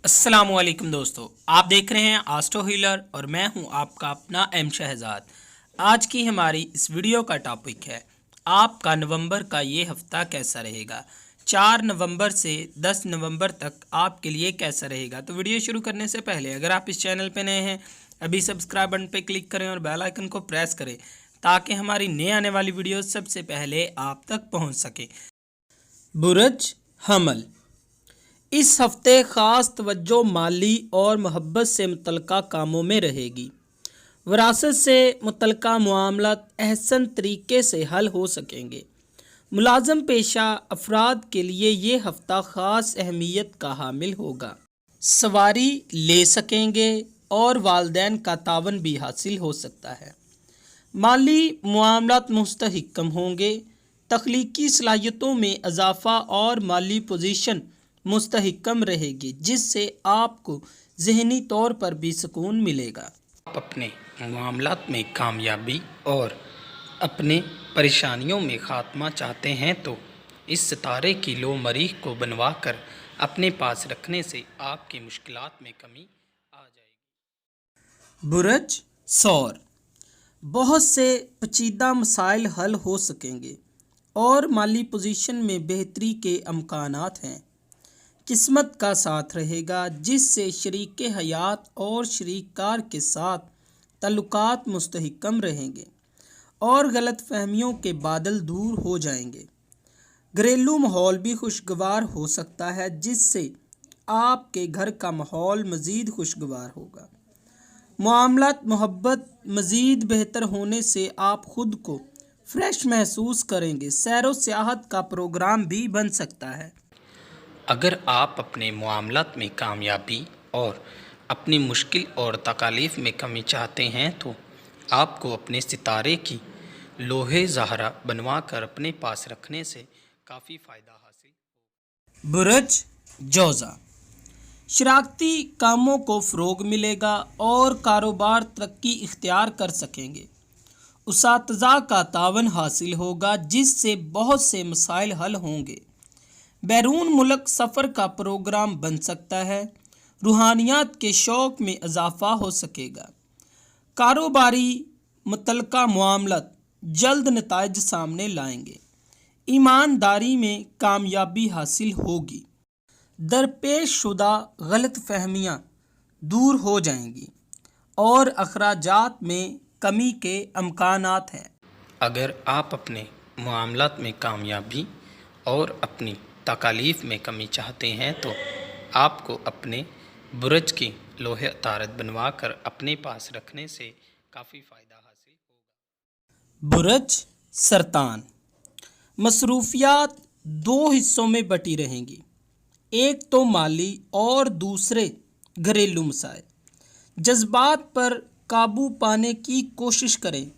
अस्सलाम वालेकुम दोस्तों, आप देख रहे हैं आस्ट्रो हीलर और मैं हूं आपका अपना एम शहजाद। आज की हमारी इस वीडियो का टॉपिक है आपका नवंबर का ये हफ्ता कैसा रहेगा। 4 नवंबर से 10 नवंबर तक आपके लिए कैसा रहेगा। तो वीडियो शुरू करने से पहले अगर आप इस चैनल पर नए हैं अभी सब्सक्राइब बटन पर क्लिक करें और बेल आइकन को प्रेस करें ताकि हमारी नए आने वाली वीडियो सबसे पहले आप तक पहुँच सके। बुर्ज हमल, इस हफ्ते ख़ास तवज्जो माली और मोहब्बत से मुतल्लिक़ा कामों में रहेगी। विरासत से मुतल्लिक़ा मामलात अहसन तरीके से हल हो सकेंगे। मुलाज़म पेशा अफराद के लिए ये हफ़्ता ख़ास अहमियत का हामिल होगा। सवारी ले सकेंगे और वालिदैन का तावन भी हासिल हो सकता है। माली मामलात मुस्तहकम होंगे। तख्लीकी सलाहियतों में इजाफ़ा और माली पोजीशन मुस्तहकम रहेगी जिससे आपको ज़हनी तौर पर भी सुकून मिलेगा। आप अपने मामलात में कामयाबी और अपने परेशानियों में ख़ात्मा चाहते हैं तो इस सितारे की लो मरीख को बनवा कर अपने पास रखने से आपकी मुश्किलात में कमी आ जाएगी। बुर्ज सौर, बहुत से पेचीदा मसाइल हल हो सकेंगे और माली पोजीशन में बेहतरी के अमकानात हैं। किस्मत का साथ रहेगा जिससे शरीक हयात और शरीक कार के साथ ताल्लुकात मुस्तहकम रहेंगे और गलत फहमियों के बादल दूर हो जाएंगे। घरेलू माहौल भी खुशगवार हो सकता है जिससे आपके घर का माहौल मज़ीद खुशगवार होगा। मामलात मोहब्बत मज़ीद बेहतर होने से आप खुद को फ्रेश महसूस करेंगे। सैरो सियाहत का प्रोग्राम भी बन सकता है। अगर आप अपने मामलात में कामयाबी और अपनी मुश्किल और तकालीफ में कमी चाहते हैं तो आपको अपने सितारे की लोहे ज़हरा बनवा कर अपने पास रखने से काफ़ी फ़ायदा हासिल होगा। बुर्ज जौज़ा, शराकती कामों को फ़रोग़ मिलेगा और कारोबार तरक्की इख्तियार कर सकेंगे। उसातिज़ा का तावन हासिल होगा जिससे बहुत से मसाइल हल होंगे। बैरून मुल्क सफ़र का प्रोग्राम बन सकता है। रूहानियात के शौक़ में इजाफ़ा हो सकेगा। कारोबारी मुतल्लिक़ा मामलात जल्द नताइज सामने लाएंगे। ईमानदारी में कामयाबी हासिल होगी। दरपेश शुदा गलत फहमियाँ दूर हो जाएंगी और अखराजात में कमी के अमकानात हैं। अगर आप अपने मामलात में कामयाबी और अपनी तकालीफ में कमी चाहते हैं तो आपको अपने बुर्ज की लोहे तारत बनवा कर अपने पास रखने से काफ़ी फ़ायदा हासिल होगा। बुर्ज सरतान, मसरूफियात दो हिस्सों में बटी रहेंगी, एक तो माली और दूसरे घरेलू मसाइल। जज्बात पर काबू पाने की कोशिश करें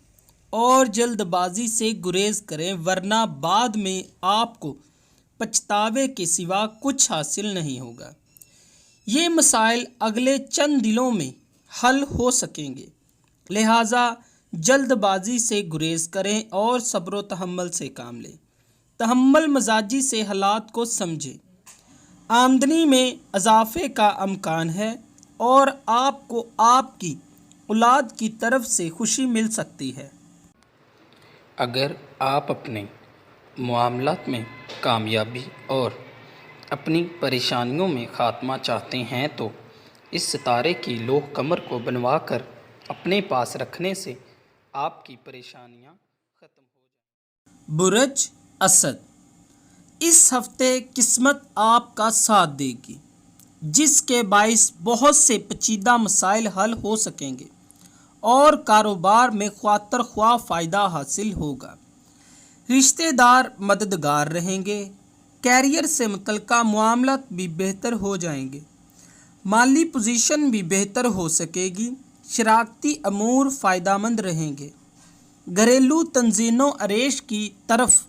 और जल्दबाजी से गुरेज करें वरना बाद में आपको पछतावे के सिवा कुछ हासिल नहीं होगा। ये मसाइल अगले चंद दिनों में हल हो सकेंगे, लिहाजा जल्दबाजी से गुरेज करें और सब्र तहम्मुल से काम लें। तहम्मुल मजाजी से हालात को समझें। आमदनी में इजाफे का अमकान है और आपको आपकी औलाद की तरफ से खुशी मिल सकती है। अगर आप अपने मामलात में कामयाबी और अपनी परेशानियों में ख़ात्मा चाहते हैं तो इस सितारे की लोह कमर को बनवा कर अपने पास रखने से आपकी परेशानियां ख़त्म हो जाएंगी। बुर्ज असद, इस हफ्ते किस्मत आपका साथ देगी जिसके बाइस बहुत से पेचीदा मसाइल हल हो सकेंगे और कारोबार में ख्वातर ख्वाह फ़ायदा हासिल होगा। रिश्तेदार मददगार रहेंगे। कैरियर से मुतल्लिक़ा मामलात भी बेहतर हो जाएंगे। माली पोजीशन भी बेहतर हो सकेगी। शराकती अमूर फ़ायदामंद रहेंगे। घरेलू तंजीनों अरेश की तरफ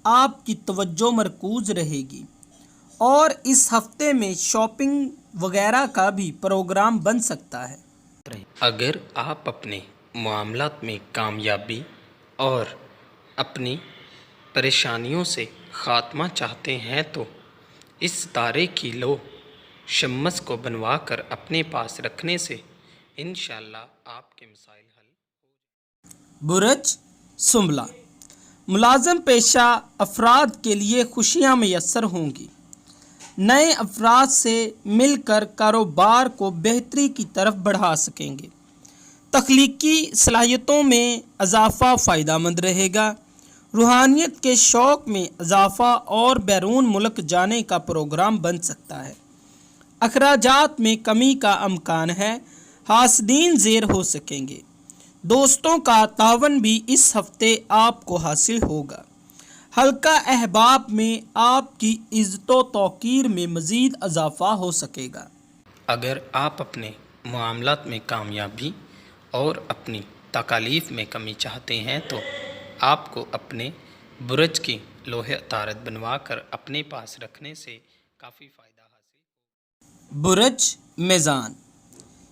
आपकी तवज्जो मरकूज़ रहेगी और इस हफ्ते में शॉपिंग वगैरह का भी प्रोग्राम बन सकता है। अगर आप अपने मामलात में कामयाबी और अपनी परेशानियों से ख़ात्मा चाहते हैं तो इस तारे की लो شمس کو بنوا کر اپنے پاس رکھنے سے انشاءاللہ آپ کے مسائل حل۔ برج سنبلہ، ملازم پیشہ افراد کے لیے خوشیاں میسر ہوں گی۔ نئے افراد سے مل کر کاروبار کو بہتری کی طرف بڑھا سکیں گے۔ تخلیقی صلاحیتوں میں اضافہ فائدہ مند رہے گا۔ روحانیت کے شوق میں اضافہ اور بیرون ملک جانے کا پروگرام بن سکتا ہے۔ اخراجات میں کمی کا امکان ہے۔ حاسدین زیر ہو سکیں گے۔ دوستوں کا تعاون بھی اس ہفتے آپ کو حاصل ہوگا۔ حلقہ احباب میں آپ کی عزت و توقیر میں مزید اضافہ ہو سکے گا۔ اگر آپ اپنے معاملات میں کامیابی اور اپنی تکالیف میں کمی چاہتے ہیں تو آپ کو اپنے برج کی لوح عطارد بنوا کر اپنے پاس رکھنے سے کافی فائدہ حاصل۔ برج میزان،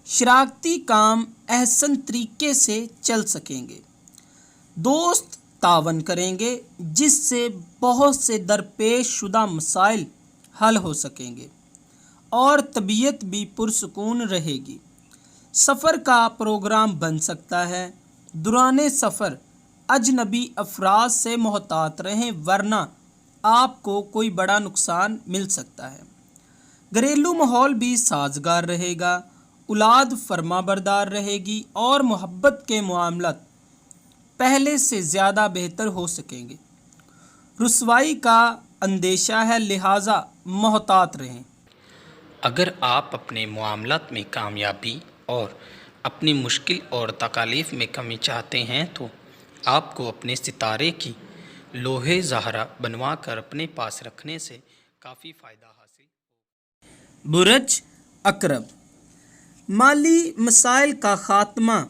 شراکتی کام احسن طریقے سے چل سکیں گے۔ دوست تعاون کریں گے جس سے بہت سے درپیش شدہ مسائل حل ہو سکیں گے اور طبیعت بھی پرسکون رہے گی۔ سفر کا پروگرام بن سکتا ہے۔ دوران سفر اجنبی افراد سے محتاط رہیں ورنہ آپ کو کوئی بڑا نقصان مل سکتا ہے۔ گھریلو ماحول بھی سازگار رہے گا۔ اولاد فرما بردار رہے گی اور محبت کے معاملات پہلے سے زیادہ بہتر ہو سکیں گے۔ رسوائی کا اندیشہ ہے لہٰذا محتاط رہیں۔ اگر آپ اپنے معاملات میں کامیابی اور اپنی مشکل اور تکالیف میں کمی چاہتے ہیں تو آپ کو اپنے ستارے کی لوح زہرہ بنوا کر اپنے پاس رکھنے سے کافی فائدہ حاصل۔ برج عقرب، مالی مسائل کا خاتمہ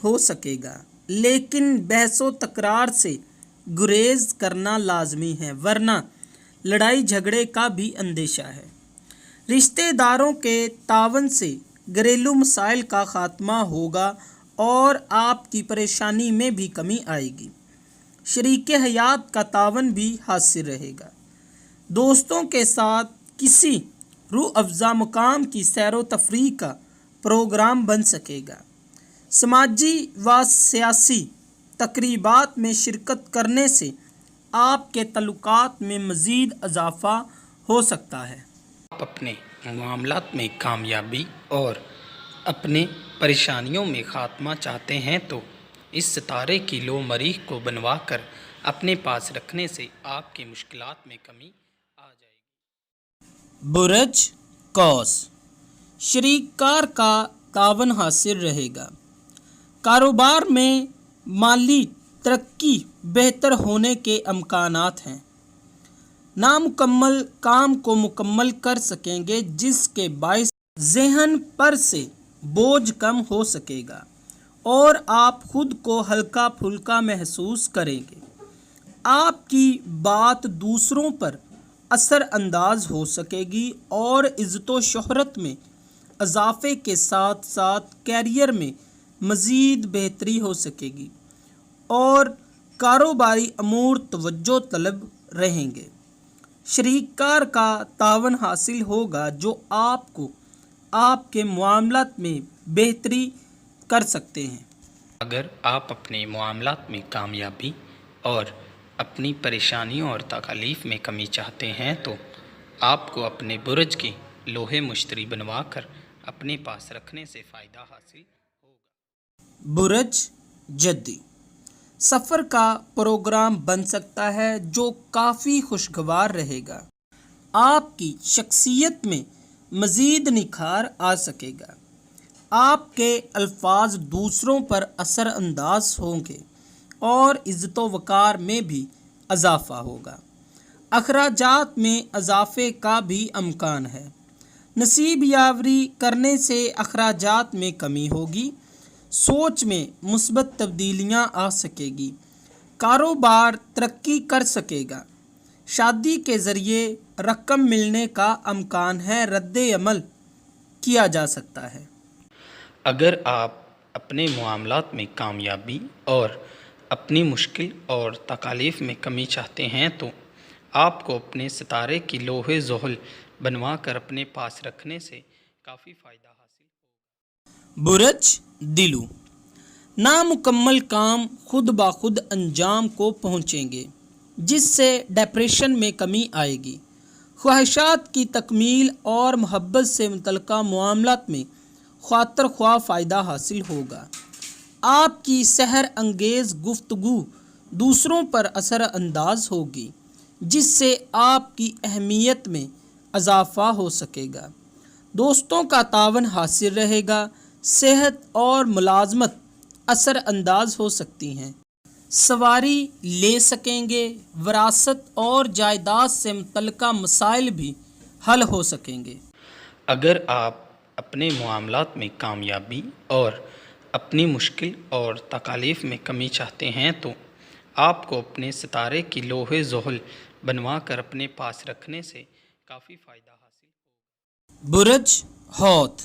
ہو سکے گا لیکن بحث و تکرار سے گریز کرنا لازمی ہے ورنہ لڑائی جھگڑے کا بھی اندیشہ ہے۔ رشتہ داروں کے تعاون سے گھریلو مسائل کا خاتمہ ہوگا اور آپ کی پریشانی میں بھی کمی آئے گی۔ شریک حیات کا تعاون بھی حاصل رہے گا۔ دوستوں کے ساتھ کسی روح افزا مقام کی سیر و تفریح کا پروگرام بن سکے گا۔ سماجی و سیاسی تقریبات میں شرکت کرنے سے آپ کے تعلقات میں مزید اضافہ ہو سکتا ہے۔ آپ اپنے معاملات میں کامیابی اور اپنے پریشانیوں میں خاتمہ چاہتے ہیں تو اس ستارے کی لوح مریخ کو بنوا کر اپنے پاس رکھنے سے آپ کی مشکلات میں کمی آ جائے گی۔ برج قوس، شریک کار کا تعاون حاصل رہے گا۔ کاروبار میں مالی ترقی بہتر ہونے کے امکانات ہیں۔ نامکمل کام کو مکمل کر سکیں گے جس کے باعث ذہن پر سے بوجھ کم ہو سکے گا اور آپ خود کو ہلکا پھلکا محسوس کریں گے۔ آپ کی بات دوسروں پر اثر انداز ہو سکے گی اور عزت و شہرت میں اضافے کے ساتھ ساتھ کیریئر میں مزید بہتری ہو سکے گی اور کاروباری امور توجہ طلب رہیں گے۔ شریک کار کا تعاون حاصل ہوگا جو آپ کو آپ کے معاملات میں بہتری کر سکتے ہیں۔ اگر آپ اپنے معاملات میں کامیابی اور اپنی پریشانیوں اور تکالیف میں کمی چاہتے ہیں تو آپ کو اپنے برج کی لوح مشتری بنوا کر اپنے پاس رکھنے سے فائدہ حاصل ہوگا۔ برج جدی، سفر کا پروگرام بن سکتا ہے جو کافی خوشگوار رہے گا۔ آپ کی شخصیت میں مزید نکھار آ سکے گا۔ آپ کے الفاظ دوسروں پر اثر انداز ہوں گے اور عزت و وقار میں بھی اضافہ ہوگا۔ اخراجات میں اضافے کا بھی امکان ہے۔ نصیب یاوری کرنے سے اخراجات میں کمی ہوگی۔ سوچ میں مثبت تبدیلیاں آ سکے گی۔ کاروبار ترقی کر سکے گا۔ شادی کے ذریعے رقم ملنے کا امکان ہے۔ رد عمل کیا جا سکتا ہے۔ اگر آپ اپنے معاملات میں کامیابی اور اپنی مشکل اور تکالیف میں کمی چاہتے ہیں تو آپ کو اپنے ستارے کی لوح زحل बनवा कर अपने पास रखने से काफ़ी फ़ायदा हासिल होगा। बुरज दिलू, नामुकम्मल काम खुद ब खुद अंजाम को पहुँचेंगे, जिससे डिप्रेशन में कमी आएगी। ख्वाहिशात की तकमील और मोहब्बत से मुतल्लिका मामलात में खातर ख्वाह फ़ायदा हासिल होगा। आपकी सहर अंगेज़ गुफ्तगू दूसरों पर असर अंदाज होगी, जिससे आपकी अहमियत में इजाफ़ा हो सकेगा। दोस्तों का तावन हासिल रहेगा। सेहत और मुलाजमत असर अंदाज हो सकती हैं। सवारी ले सकेंगे। विरासत और जायदाद से मुतल्लिका मसाइल भी हल हो सकेंगे। अगर आप अपने मामलात में कामयाबी और अपनी मुश्किल और तकालीफ में कमी चाहते हैं तो आपको अपने सितारे की लोहे ज़ोहल बनवा कर अपने पास रखने से काफ़ी फ़ायदा हासिल होगा। बुरज हौत,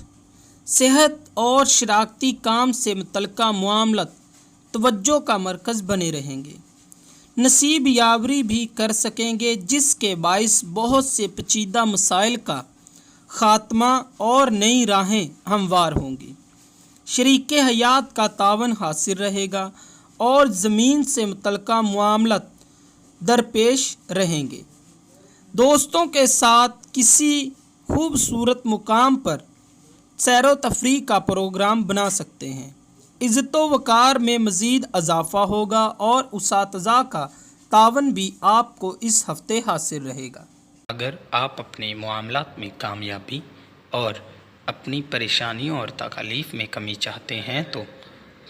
सेहत और शराकती काम से मुतल्लिका मामलात तवज्जो का मरकज़ बने रहेंगे। नसीब यावरी भी कर सकेंगे, जिसके बाइस बहुत से पेचीदा मसाइल का ख़ात्मा और नई राहें हमवार होंगी। शरीके हयात का तावन हासिल रहेगा और ज़मीन से मुतल्लिका मामलात दरपेश रहेंगे। दोस्तों के साथ किसी खूबसूरत मुकाम पर सैरो तफरीह का प्रोग्राम बना सकते हैं। इज़्ज़त व वक़ार में मज़ीद इजाफ़ा होगा और उसातिज़ा का तावन भी आपको इस हफ़्ते हासिल रहेगा। अगर आप अपने मामलात में कामयाबी और अपनी परेशानियों और तकालीफ में कमी चाहते हैं तो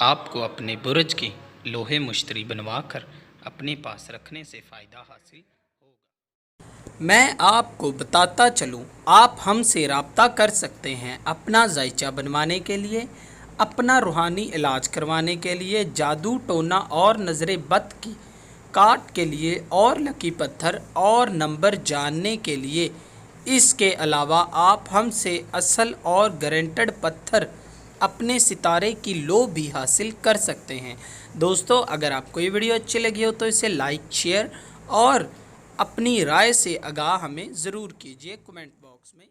आपको अपने बुरज की लोहे मुश्तरी बनवा कर अपने पास रखने से फ़ायदा हासिल होगा। मैं आपको बताता चलूँ, आप हमसे रब्ता कर सकते हैं अपना जायचा बनवाने के लिए, अपना रूहानी इलाज करवाने के लिए, जादू टोना और नज़र बद की काट के लिए और लकी पत्थर और नंबर जानने के लिए। इसके अलावा आप हमसे असल और गारंटेड पत्थर अपने सितारे की लो भी हासिल कर सकते हैं। दोस्तों, अगर आपको ये वीडियो अच्छी लगी हो तो इसे लाइक, शेयर और अपनी राय से आगाह हमें ज़रूर कीजिए कमेंट बॉक्स में।